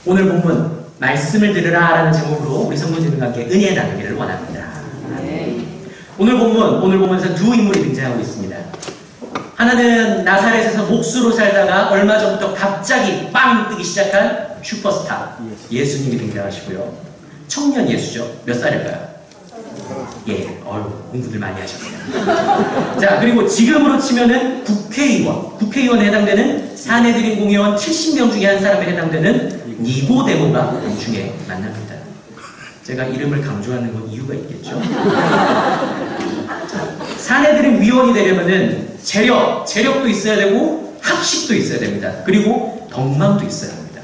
오늘 본문 말씀을 들으라 라는 제목으로 우리 성도님과 함께 은혜 나누기를 원합니다. 오늘 본문에서 두 인물이 등장하고 있습니다. 하나는 나사렛에서 목수로 살다가 얼마 전부터 갑자기 빵 뜨기 시작한 슈퍼스타 예수님이 등장하시고요. 청년 예수죠. 몇 살일까요? 예, 공부들 많이 하셨네요. 자, 그리고 지금으로 치면은 국회의원에 해당되는 사내들인 공회원 70명 중에 한 사람에 해당되는 니고데모가 중에 만납니다. 제가 이름을 강조하는 건 이유가 있겠죠. 사내들인 위원이 되려면은 재력도 있어야 되고 학식도 있어야 됩니다. 그리고 덕망도 있어야 합니다.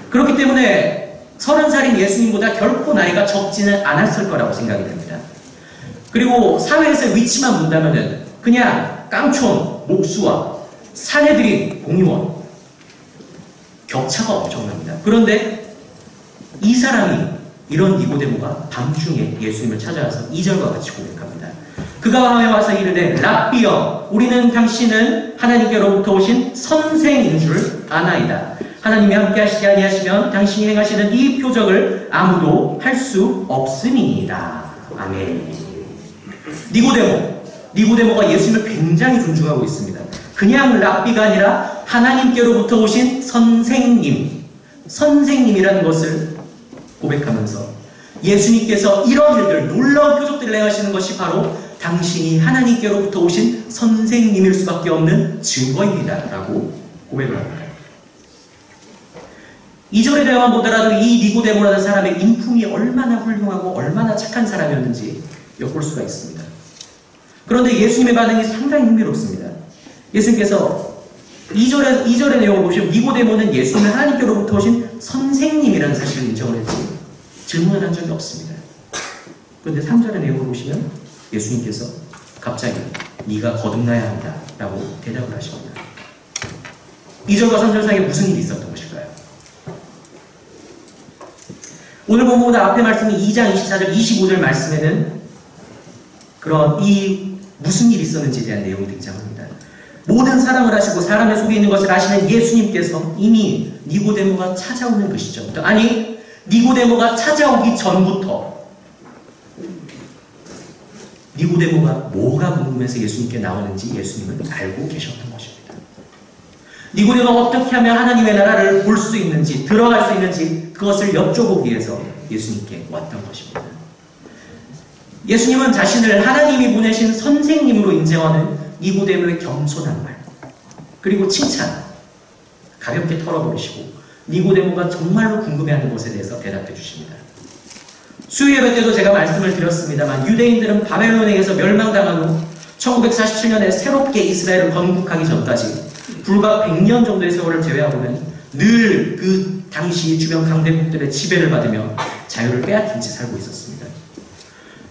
그렇기 때문에 30살인 예수님보다 결코 나이가 적지는 않았을 거라고 생각이 됩니다. 그리고 사회에서의 위치만 본다면은 그냥 깡촌, 목수와 사내들인 공의원 격차가 엄청납니다. 그런데 이 사람이 이런 니고데모가 밤중에 예수님을 찾아와서 2절과 같이 고백합니다. 그가 밤에 와서 이르되 랍비여 우리는 당신은 하나님께로부터 오신 선생인 줄 아나이다. 하나님이 함께 하시지 아니하시면 당신이 행하시는 이 표적을 아무도 할 수 없음이니이다. 아멘. 니고데모가 예수님을 굉장히 존중하고 있습니다. 그냥 랍비가 아니라 하나님께로부터 오신 선생님이라는 것을 고백하면서 예수님께서 이런 일들, 놀라운 표적들을 행하시는 것이 바로 당신이 하나님께로부터 오신 선생님일 수밖에 없는 증거입니다. 라고 고백을 합니다. 2절의 대화만 보더라도 이 니고데모라는 사람의 인품이 얼마나 훌륭하고 얼마나 착한 사람이었는지 엿볼 수가 있습니다. 그런데 예수님의 반응이 상당히 흥미롭습니다. 예수님께서 2절의 내용을 보시면 니고데모는 예수님을 하나님께로부터 오신 선생님이라는 사실을 인정을 했지 질문을 한 적이 없습니다. 그런데 3절의 내용을 보시면 예수님께서 갑자기 네가 거듭나야 한다 라고 대답을 하십니다. 2절과 3절 사이에 무슨 일이 있었던 것일까요? 오늘 본문보다 앞에 말씀이 2장 24절 25절 말씀에는 그런 무슨 일이 있었는지에 대한 내용이 등장합니다. 모든 사랑을 하시고 사람의 속에 있는 것을 아시는 예수님께서 이미 니고데모가 찾아오는 그 시점부터, 아니 니고데모가 찾아오기 전부터 니고데모가 뭐가 궁금해서 예수님께 나오는지 예수님은 알고 계셨던 것입니다. 니고데모가 어떻게 하면 하나님의 나라를 볼 수 있는지, 들어갈 수 있는지 그것을 여쭤보기 위해서 예수님께 왔던 것입니다. 예수님은 자신을 하나님이 보내신 선생님으로 인정하는 니고데모의 겸손한 말, 그리고 칭찬 가볍게 털어버리시고 니고데모가 정말로 궁금해하는 것에 대해서 대답해 주십니다. 수요 예배 때도 제가 말씀을 드렸습니다만 유대인들은 바벨론에 의해서 멸망당한 후 1947년에 새롭게 이스라엘을 건국하기 전까지 불과 100년 정도의 세월을 제외하고는 늘 그 당시 주변 강대국들의 지배를 받으며 자유를 빼앗긴 채 살고 있었습니다.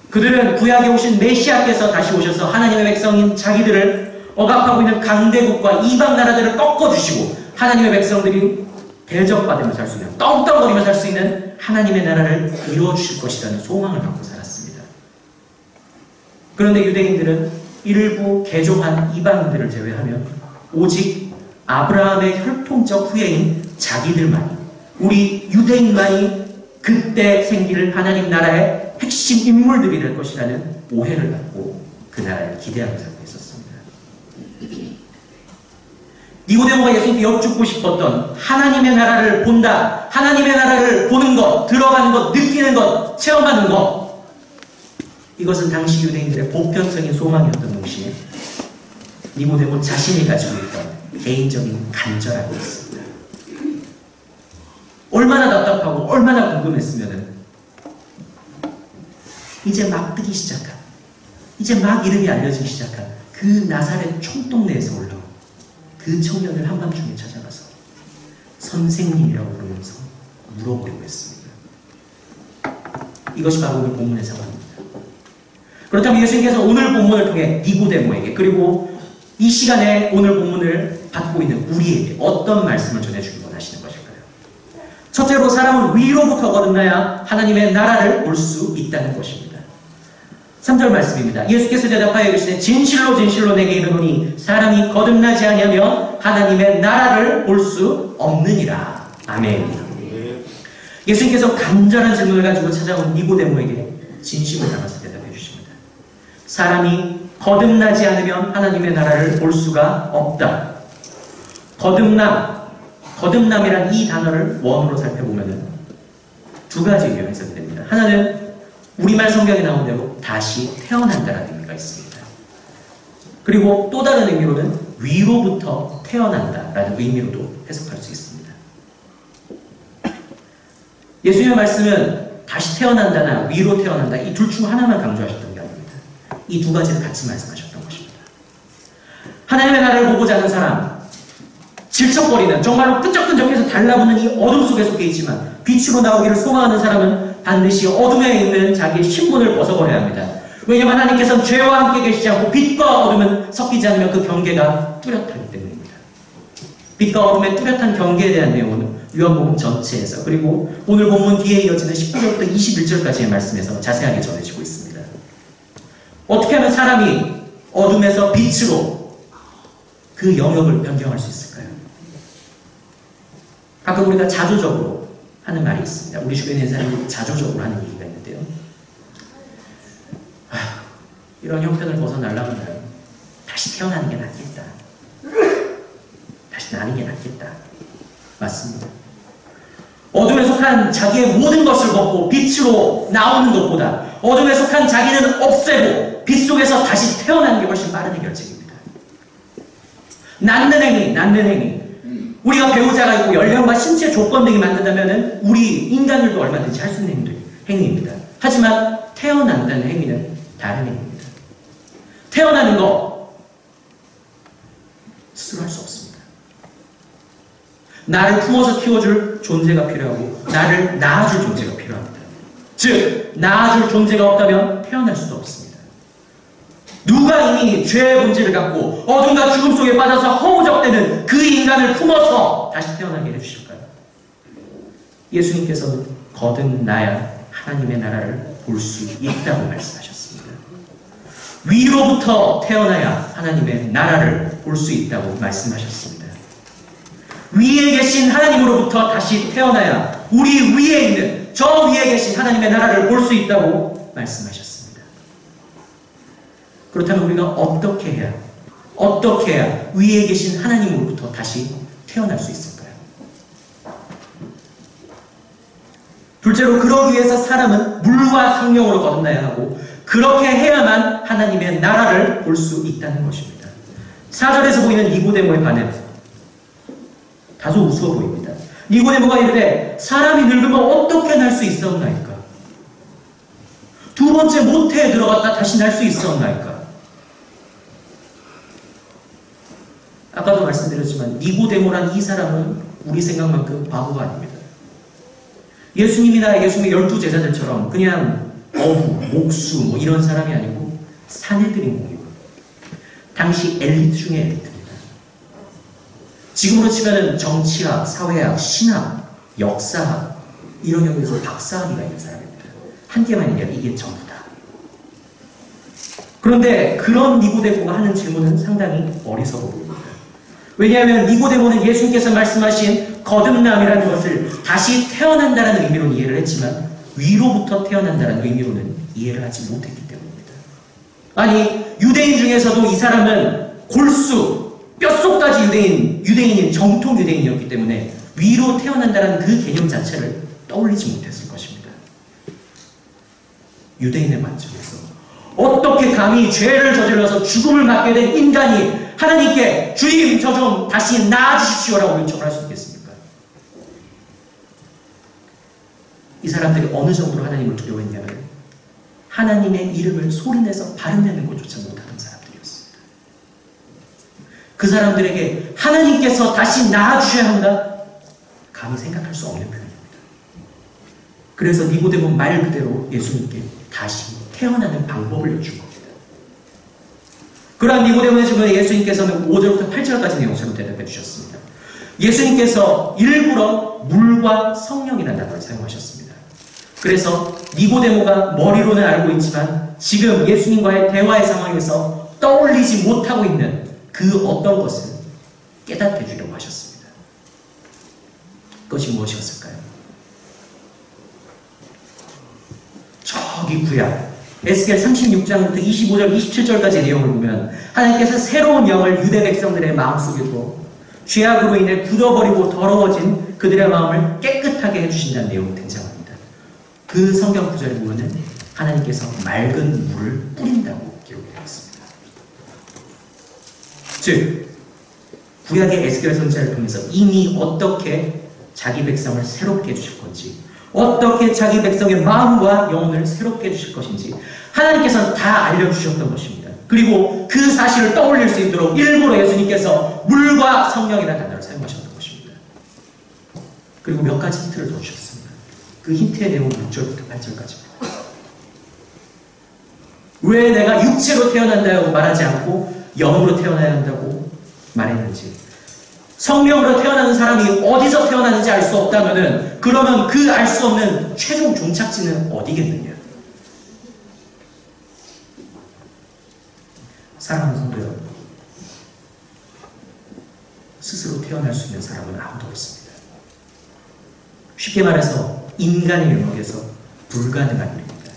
그들은 구약에 오신 메시아께서 다시 오셔서 하나님의 백성인 자기들을 억압하고 있는 강대국과 이방 나라들을 꺾어주시고 하나님의 백성들이 대접받으며 살 수 있는, 떵떵거리며 살 수 있는 하나님의 나라를 이루어주실 것이라는 소망을 갖고 살았습니다. 그런데 유대인들은 일부 개종한 이방인들을 제외하면 오직 아브라함의 혈통적 후예인 자기들만이, 우리 유대인만이 그때 생길 하나님 나라의 핵심 인물들이 될 것이라는 오해를 갖고 그 나라를 기대하며 살고 있었습니다. 니고데모가 예수님께 여쭙고 싶었던 하나님의 나라를 본다, 하나님의 나라를 보는 것, 들어가는 것, 느끼는 것, 체험하는 것, 이것은 당시 유대인들의 보편적인 소망이었던 동시에 니고데모 자신이 가지고 있던 개인적인 간절함이 있습니다. 얼마나 답답하고 얼마나 궁금했으면은 이제 막 뜨기 시작한, 이제 막 이름이 알려지기 시작한 그 나사렛 총동네에서 올라온 그 청년을 한밤중에 찾아가서 선생님이라고 부르면서 물어보려고 했습니다. 이것이 바로 오늘 본문의 상황입니다. 그렇다면 예수님께서 오늘 본문을 통해 니고데모에게, 그리고 이 시간에 오늘 본문을 받고 있는 우리에게 어떤 말씀을 전해주기 원하시는 것일까요? 첫째로 사람은 위로부터 거듭나야 하나님의 나라를 볼 수 있다는 것입니다. 3절 말씀입니다. 예수께서 대답하여 이르시되 진실로 진실로 내게 이르노니 사람이 거듭나지 아니하면 하나님의 나라를 볼 수 없느니라. 아멘. 예수님께서 간절한 질문을 가지고 찾아온 니고데모에게 진심을 담아서 대답해 주십니다. 사람이 거듭나지 않으면 하나님의 나라를 볼 수가 없다. 거듭남이란 이 단어를 원어로 살펴보면 두 가지 의미로 해석이 됩니다. 하나는 우리말 성경에 나온 대로 다시 태어난다는 의미가 있습니다. 그리고 또 다른 의미로는 위로부터 태어난다라는 의미로도 해석할 수 있습니다. 예수님의 말씀은 다시 태어난다나 위로 태어난다 이 둘 중 하나만 강조하셨던 게 아닙니다. 이 두 가지를 같이 말씀하셨던 것입니다. 하나님의 나라를 보고자 하는 사람, 질척거리는 정말로 끈적끈적해서 달라붙는 이 어둠 속에 속해 있지만 빛으로 나오기를 소망하는 사람은 반드시 어둠에 있는 자기의 신분을 벗어버려야 합니다. 왜냐하면 하나님께서는 죄와 함께 계시지 않고 빛과 어둠은 섞이지 않으면 그 경계가 뚜렷하기 때문입니다. 빛과 어둠의 뚜렷한 경계에 대한 내용은 요한복음 전체에서 그리고 오늘 본문 뒤에 이어지는 19절부터 21절까지의 말씀에서 자세하게 전해지고 있습니다. 어떻게 하면 사람이 어둠에서 빛으로 그 영역을 변경할 수 있을까요? 가끔 우리가 자조적으로 하는 말이 있습니다. 우리 주변에 있는 사람이 자조적으로 하는 얘기가 있는데요. 이런 형편을 벗어나려면 다시 태어나는 게 낫겠다. 다시 나는 게 낫겠다. 맞습니다. 어둠에 속한 자기의 모든 것을 벗고 빛으로 나오는 것보다 어둠에 속한 자기는 없애고 빛 속에서 다시 태어나는 게 훨씬 빠른 결정입니다. 낳는 행위. 우리가 배우자가 있고 연령과 신체 조건 등이 맞는다면 우리 인간들도 얼마든지 할 수 있는 행위입니다. 하지만 태어난다는 행위는 다른 행위입니다. 태어나는 거 스스로 할 수 없습니다. 나를 품어서 키워줄 존재가 필요하고 나를 낳아줄 존재가 필요합니다. 즉 낳아줄 존재가 없다면 태어날 수도 없습니다. 누가 이미 죄의 본질을 갖고 어둠과 죽음 속에 빠져서 허우적대는 그 인간을 품어서 다시 태어나게 해주실까요? 예수님께서는 거듭나야 하나님의 나라를 볼 수 있다고 말씀하셨습니다. 위로부터 태어나야 하나님의 나라를 볼 수 있다고 말씀하셨습니다. 위에 계신 하나님으로부터 다시 태어나야 우리 위에 있는 저 위에 계신 하나님의 나라를 볼 수 있다고 말씀하셨습니다. 그렇다면 우리가 어떻게 해야 위에 계신 하나님으로부터 다시 태어날 수 있을까요? 둘째로 그러기 위해서 사람은 물과 성령으로 거듭나야 하고 그렇게 해야만 하나님의 나라를 볼 수 있다는 것입니다. 4절에서 보이는 니고데모의 반응 다소 우스워 보입니다. 니고데모가 이르되 사람이 늙으면 어떻게 날 수 있사옵나이까? 두 번째 모태에 들어갔다 다시 날 수 있사옵나이까? 아까도 말씀드렸지만 니고데모란 이 사람은 우리 생각만큼 바보가 아닙니다. 예수님이나 예수님의 12제자들처럼 그냥 어부, 목수 뭐 이런 사람이 아니고 사내들인 공이고 당시 엘리트 중에 엘리트입니다. 지금으로 치면은 정치학, 사회학, 신학, 역사학 이런 영역에서 박사학위가 있는 사람입니다. 한 개만이 아니라 이게 전부다. 그런데 그런 니고데모가 하는 질문은 상당히 어리석어 보입니다. 왜냐하면 니고데모는 예수님께서 말씀하신 거듭남이라는 것을 다시 태어난다는 의미로는 이해를 했지만 위로부터 태어난다는 의미로는 이해를 하지 못했기 때문입니다. 아니 유대인 중에서도 이 사람은 골수, 뼛속까지 유대인인 정통 유대인이었기 때문에 위로 태어난다는 그 개념 자체를 떠올리지 못했을 것입니다. 유대인의 관점에서 어떻게 감히 죄를 저질러서 죽음을 맞게 된 인간이 하나님께 주님 저 좀 다시 나아주십시오라고 요청을 할 수 있겠습니까? 이 사람들이 어느 정도로 하나님을 두려워했냐면 하나님의 이름을 소리내서 발음내는 것조차 못하던 사람들이었습니다. 그 사람들에게 하나님께서 다시 나아주셔야 한다? 감히 생각할 수 없는 표현입니다. 그래서 니고데모 말 그대로 예수님께 다시 태어나는 방법을 여준 겁니다. 그러한 니고데모의 질문에 예수님께서는 5절부터 8절까지 내용처럼 대답해 주셨습니다. 예수님께서 일부러 물과 성령이라는 단어를 사용하셨습니다. 그래서 니고데모가 머리로는 알고 있지만 지금 예수님과의 대화의 상황에서 떠올리지 못하고 있는 그 어떤 것을 깨닫게 해주려고 하셨습니다. 그것이 무엇이었을까요? 우리 구약 에스겔 36장부터 25절, 27절까지 내용을 보면 하나님께서 새로운 영을 유대 백성들의 마음속에 두어 죄악으로 인해 굳어버리고 더러워진 그들의 마음을 깨끗하게 해주신다는 내용이 등장합니다. 그 성경 구절을 보면 하나님께서 맑은 물을 뿌린다고 기록되어 있습니다. 즉 구약의 에스겔 선지자를 통해서 이미 어떻게 자기 백성을 새롭게 해주실 건지, 어떻게 자기 백성의 마음과 영혼을 새롭게 해주실 것인지 하나님께서는 다 알려주셨던 것입니다. 그리고 그 사실을 떠올릴 수 있도록 일부러 예수님께서 물과 성령이라는 단어를 사용하셨던 것입니다. 그리고 몇 가지 힌트를 더 주셨습니다. 그 힌트의 내용은 6절부터 8절까지입니다. 왜 내가 육체로 태어난다고 말하지 않고 영으로 태어나야 한다고 말했는지, 성령으로 태어나는 사람이 어디서 태어나는지 알 수 없다면은 그러면 그 알 수 없는 최종 종착지는 어디겠느냐? 사랑하는 성도 여러분, 스스로 태어날 수 있는 사람은 아무도 없습니다. 쉽게 말해서 인간의 영역에서 불가능한 일입니다.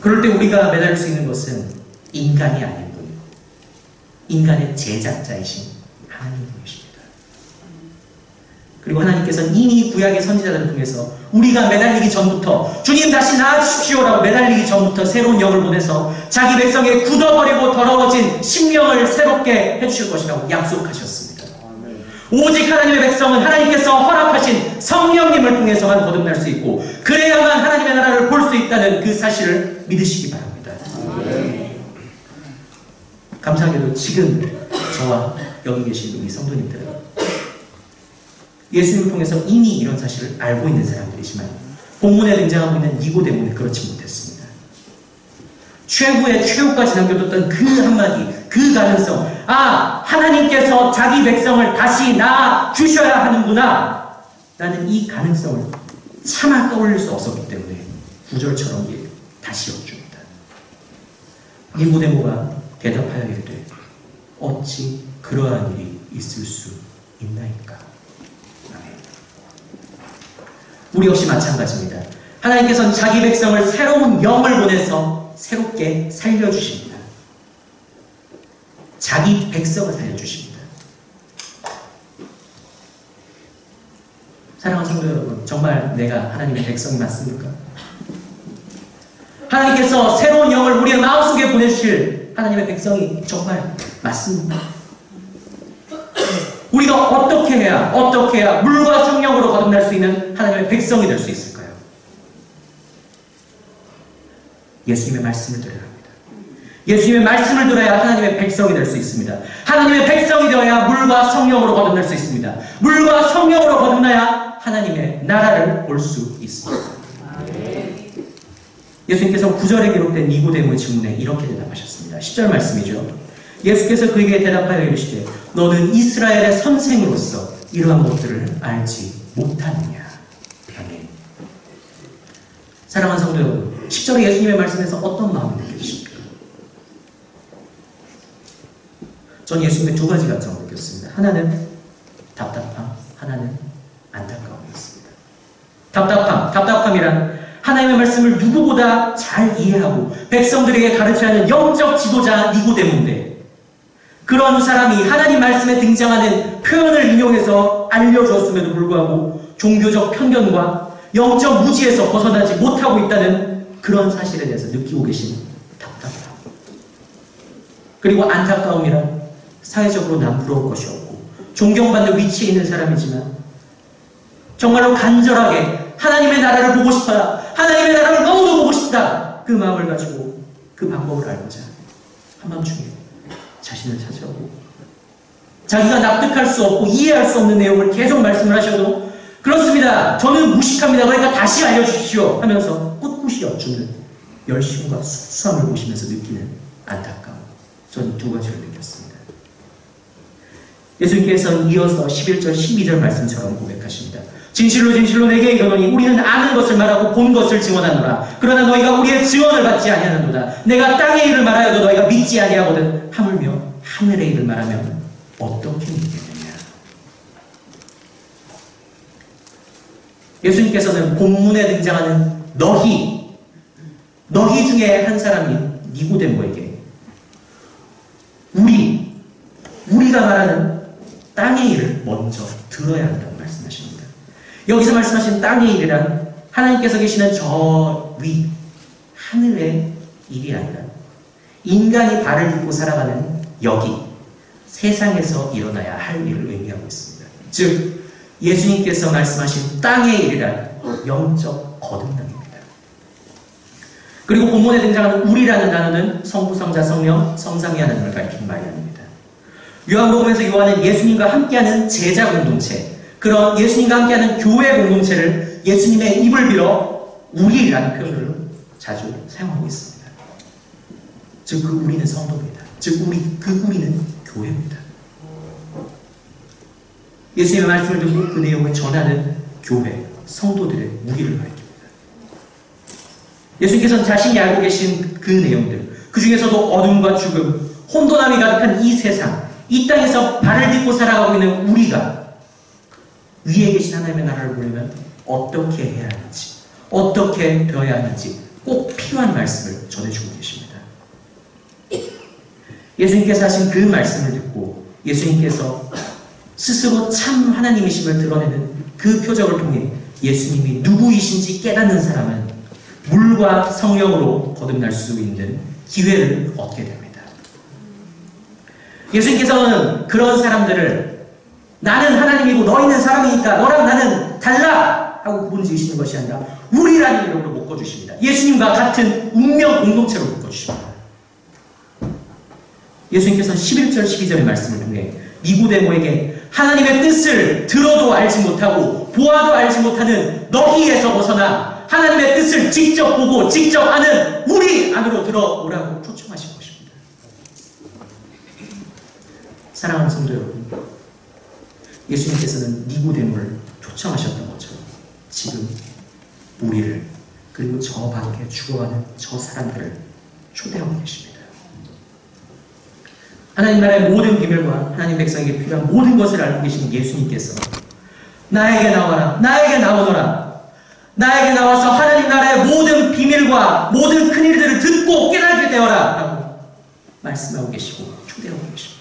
그럴 때 우리가 매달릴 수 있는 것은 인간이 아닌 분, 인간의 제작자이신 하나님이십니다. 그리고 하나님께서는 이미 구약의 선지자들을 통해서 우리가 매달리기 전부터 주님 다시 나아주십시오라고 매달리기 전부터 새로운 영을 보내서 자기 백성의 굳어버리고 더러워진 심령을 새롭게 해주실 것이라고 약속하셨습니다. 오직 하나님의 백성은 하나님께서 허락하신 성령님을 통해서만 거듭날 수 있고 그래야만 하나님의 나라를 볼 수 있다는 그 사실을 믿으시기 바랍니다. 감사하게도 지금 저와 여기 계신 우리 성도님들은 예수님을 통해서 이미 이런 사실을 알고 있는 사람들이지만 본문에 등장하고 있는 니고데모는 그렇지 못했습니다. 최후의 최후까지 남겨뒀던 그 한마디, 그 가능성, 아, 하나님께서 자기 백성을 다시 낳아 주셔야 하는구나 라는 이 가능성을 차마 떠올릴 수 없었기 때문에 구절처럼 다시 여쭙니다. 니고데모가 대답하여 이르되 어찌 그러한 일이 있을 수 있나이까? 우리 역시 마찬가지입니다. 하나님께서는 자기 백성을 새로운 영을 보내서 새롭게 살려주십니다. 자기 백성을 살려주십니다. 사랑하는 성도 여러분, 정말 내가 하나님의 백성이 맞습니까? 하나님께서 새로운 영을 우리의 마음속에 보내주실 하나님의 백성이 정말 맞습니까? 우리가 어떻게 해야 물과 성령으로 거듭날 수 있는 하나님의 백성이 될 수 있을까요? 예수님의 말씀을 들어야 합니다. 예수님의 말씀을 들어야 하나님의 백성이 될 수 있습니다. 하나님의 백성이 되어야 물과 성령으로 거듭날 수 있습니다. 물과 성령으로 거듭나야 하나님의 나라를 볼 수 있습니다. 예수님께서 9절에 기록된 니고데모의 질문에 이렇게 대답하셨습니다. 10절 말씀이죠. 예수께서 그에게 대답하여 이르시되 너는 이스라엘의 선생으로서 이러한 것들을 알지 못하느냐. 아멘. 사랑하는 성도 여러분, 10절의 예수님의 말씀에서 어떤 마음이 느껴지십니까? 전 예수님의 두 가지 감정을 느꼈습니다. 하나는 답답함, 하나는 안타까움이었습니다. 답답함이란 하나님의 말씀을 누구보다 잘 이해하고 백성들에게 가르쳐야 하는 영적 지도자 니고데모인데 그런 사람이 하나님 말씀에 등장하는 표현을 인용해서 알려주었음에도 불구하고 종교적 편견과 영적 무지에서 벗어나지 못하고 있다는 그런 사실에 대해서 느끼고 계신 답답함. 그리고 안타까움이란 사회적으로 난 부러울 것이 없고 존경받는 위치에 있는 사람이지만 정말로 간절하게 하나님의 나라를 보고 싶다. 하나님의 나라를 너무도 보고 싶다. 그 마음을 가지고 그 방법을 알고자 한밤중에 자신을 찾아오고 자기가 납득할 수 없고 이해할 수 없는 내용을 계속 말씀을 하셔도 그렇습니다. 저는 무식합니다. 그러니까 다시 알려주십시오 하면서 꿋꿋이 여쭈는 열심과 수수함을 보시면서 느끼는 안타까움. 저는 두 가지를 느꼈습니다. 예수님께서는 이어서 11절 12절 말씀처럼 고백하십니다. 진실로 진실로 내게 이르노니 우리는 아는 것을 말하고 본 것을 증언하노라. 그러나 너희가 우리의 증언을 받지 아니하는도다. 내가 땅의 일을 말하여도 너희가 믿지 아니하거든 하물며 하늘의 일을 말하면 어떻게 믿겠느냐. 예수님께서는 본문에 등장하는 너희 너희 중에 한 사람인 니고데모에게 우리가 말하는 땅의 일을 먼저 들어야 한다고 말씀하십니다. 여기서 말씀하신 땅의 일이란 하나님께서 계시는 저 위, 하늘의 일이 아니라 인간이 발을 딛고 살아가는 여기, 세상에서 일어나야 할 일을 의미하고 있습니다. 즉, 예수님께서 말씀하신 땅의 일이란 영적 거듭남입니다. 그리고 본문에 등장하는 우리라는 단어는 성부, 성자, 성령, 성삼위 하나님을 가리키는 말이 아닙니다. 요한복음에서 요한은 예수님과 함께하는 제자 공동체, 그런 예수님과 함께하는 교회 공동체를 예수님의 입을 빌어 우리라는 표현을 자주 사용하고 있습니다. 즉, 그 우리는 성도입니다. 즉, 그 우리는 교회입니다. 예수님의 말씀을 듣고 그 내용을 전하는 교회, 성도들의 우리를 가리킵니다. 예수님께서는 자신이 알고 계신 그 내용들, 그 중에서도 어둠과 죽음, 혼돈함이 가득한 이 세상, 이 땅에서 발을 딛고 살아가고 있는 우리가 위에 계신 하나님의 나라를 보려면 어떻게 해야 하는지, 어떻게 되어야 하는지 꼭 필요한 말씀을 전해주고 계십니다. 예수님께서 하신 그 말씀을 듣고 예수님께서 스스로 참 하나님이심을 드러내는 그 표적을 통해 예수님이 누구이신지 깨닫는 사람은 물과 성령으로 거듭날 수 있는 기회를 얻게 됩니다. 예수님께서는 그런 사람들을 나는 하나님이고 너희는 사람이니까 너랑 나는 달라! 하고 구분 지으시는 것이 아니라 우리라는 이름으로 묶어주십니다. 예수님과 같은 운명 공동체로 묶어주십니다. 예수님께서는 11절 12절의 말씀을 통해 니고데모에게 하나님의 뜻을 들어도 알지 못하고 보아도 알지 못하는 너희에서 벗어나 하나님의 뜻을 직접 보고 직접 아는 우리 안으로 들어오라고 초청하신 것입니다. 사랑하는 성도 여러분, 예수님께서는 니고데모를 초청하셨던 것처럼 지금 우리를, 그리고 저 밖에 죽어가는 저 사람들을 초대하고 계십니다. 하나님 나라의 모든 비밀과 하나님 백성에게 필요한 모든 것을 알고 계신 예수님께서 나에게 나와라, 나에게 나오너라, 나에게 나와서 하나님 나라의 모든 비밀과 모든 큰일들을 듣고 깨닫게 되어라 라고 말씀하고 계시고 초대하고 계십니다.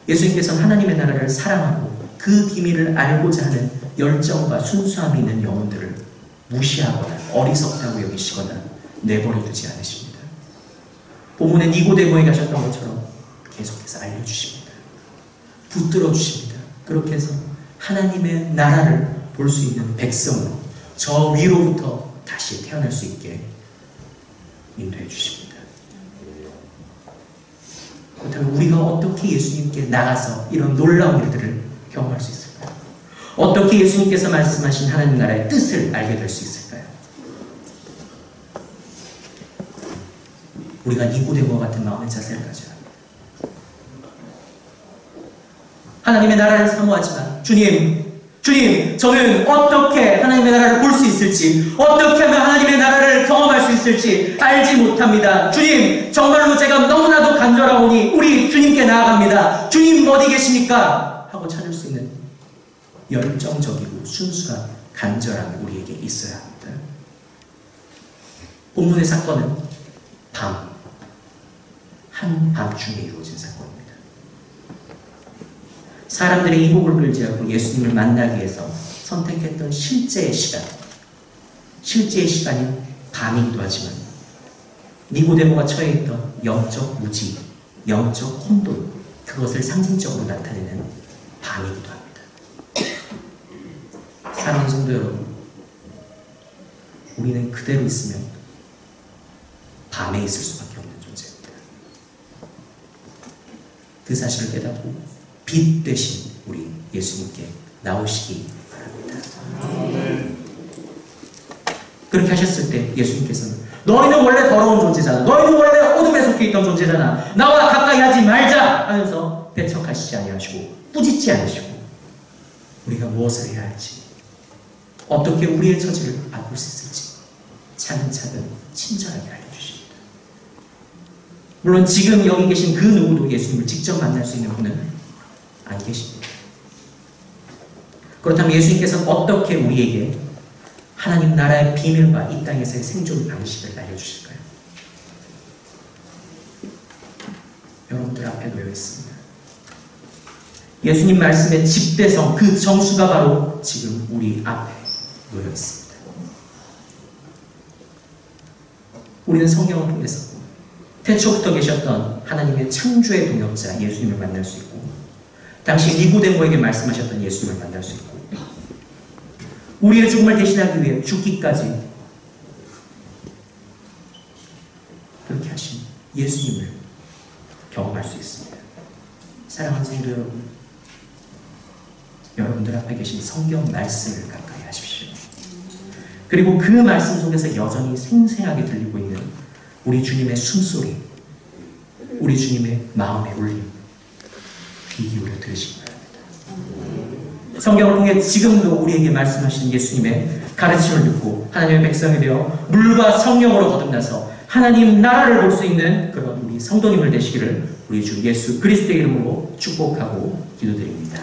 예수님께서는 하나님의 나라를 사랑하고 그 비밀을 알고자 하는 열정과 순수함이 있는 영혼들을 무시하거나 어리석다고 여기시거나 내버려 두지 않으십니다. 본문에 니고데모에게 하셨던 것처럼 계속해서 알려주십니다. 붙들어 주십니다. 그렇게 해서 하나님의 나라를 볼 수 있는 백성으로 저 위로부터 다시 태어날 수 있게 인도해 주십니다. 그렇다면 우리가 어떻게 예수님께 나가서 이런 놀라운 일들을 경험할 수 있을까요? 어떻게 예수님께서 말씀하신 하나님 나라의 뜻을 알게 될 수 있을까요? 우리가 니고데모와 같은 마음의 자세를 가져야 합니다. 하나님의 나라를 사모하지만 주님, 저는 어떻게 하나님의 나라를 볼 수 있을지, 어떻게 하면 하나님의 나라를 경험할 수 있을지 알지 못합니다. 주님, 정말로 제가 너무나도 간절하오니 우리 주님께 나아갑니다. 주님 어디 계십니까? 하고 찾을 수 있는 열정적이고 순수한 간절함이 우리에게 있어야 합니다. 본문의 사건은 한밤중에 이루어진 사건입니다. 사람들의 이목을 끌지 않고 예수님을 만나기 위해서 선택했던 실제의 시간이 밤이기도 하지만 니고데모가 처해 있던 영적 무지, 영적 혼돈, 그것을 상징적으로 나타내는 밤이기도 합니다. 사랑하는 성도 여러분, 우리는 그대로 있으면 밤에 있을 수밖에 없는 존재입니다. 그 사실을 깨닫고 빛 되신 우리 예수님께 나오시기 바랍니다. 그렇게 하셨을 때 예수님께서는 너희는 원래 더러운 존재잖아, 너희는 원래 어둠에 속해 있던 존재잖아, 나와 가까이 하지 말자 하면서 배척하시지 아니하시고 꾸짖지 않으시고 우리가 무엇을 해야 할지, 어떻게 우리의 처지를 바꿀 수 있을지 차근차근 친절하게 알려주십니다. 물론 지금 여기 계신 그 누구도 예수님을 직접 만날 수 있는 분은 안 계십니다. 그렇다면 예수님께서는 어떻게 우리에게 하나님 나라의 비밀과 이 땅에서의 생존 방식을 알려주실까요? 여러분들 앞에 놓여 있습니다. 예수님 말씀의 집대성, 그 정수가 바로 지금 우리 앞에 놓여 있습니다. 우리는 성경을 통해서 태초부터 계셨던 하나님의 창조의 동역자 예수님을 만날 수 있고, 당시 니고데모에게 말씀하셨던 예수님을 만날 수 있고, 우리의 죽음을 대신하기 위해 죽기까지 그렇게 하신 예수님을 경험할 수 있습니다. 사랑하는 성도 여러분, 여러분들 앞에 계신 성경 말씀을 가까이 하십시오. 그리고 그 말씀 속에서 여전히 생생하게 들리고 있는 우리 주님의 숨소리, 우리 주님의 마음의 울림, 귀 기울여 들으시기 바랍니다. 성경을 통해 지금도 우리에게 말씀하시는 예수님의 가르침을 듣고 하나님의 백성이 되어 물과 성령으로 거듭나서 하나님 나라를 볼 수 있는 그런 우리 성도님을 되시기를 우리 주 예수 그리스도의 이름으로 축복하고 기도드립니다.